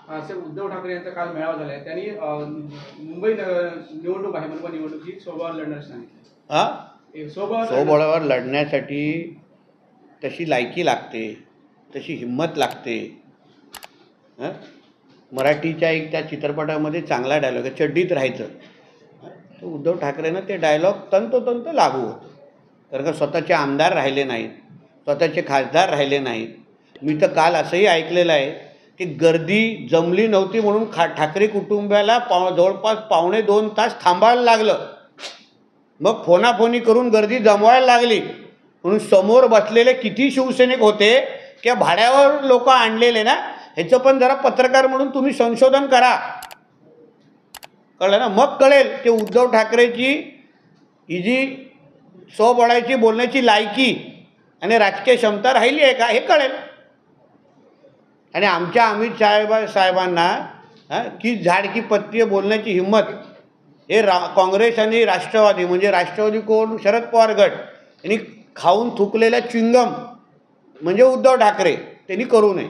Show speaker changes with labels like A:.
A: असे उद्धव ठाकरे यांचा काल मेळावा झाला आहे. त्यांनी मुंबई निवडणूक आहे, मनपा निवडणूक ही स्वबळावर लढण्यास सांगितलं.
B: स्वबळावर लढण्यासाठी तशी लायकी लागते, तशी हिंमत लागते. मराठीच्या एक त्या चित्रपटामध्ये चांगला डायलॉग आहे, चड्डीत राहायचं. तर उद्धव ठाकरेंना ते डायलॉग तंतोतंत लागू होतं, कारण का स्वतःचे आमदार राहिले नाहीत, स्वतःचे खासदार राहिले नाहीत. मी तर काल असंही ऐकलेलं आहे की गर्दी जमली नव्हती म्हणून ठाकरे कुटुंबाला जवळपास 1.5-2 तास थांबायला लागलं. मग फोनाफोनी करून गर्दी जमवायला लागली म्हणून समोर बसलेले किती शिवसैनिक होते किंवा भाड्यावर लोक आणलेले ना, ह्याचं पण जरा पत्रकार म्हणून तुम्ही संशोधन करा. कळलं ना? मग कळेल की उद्धव ठाकरेची ही जी स्वबळाची बोलण्याची लायकी आणि राजकीय क्षमता राहिली आहे का हे कळेल. आणि आमच्या अमित साहेबांना की झाड की पत्ती बोलण्याची हिंमत हे काँग्रेस आणि राष्ट्रवादी, म्हणजे राष्ट्रवादी कोण, शरद पवार गट यांनी खाऊन थुकलेल्या च्युइंगम म्हणजे उद्धव ठाकरे, त्यांनी करू नये.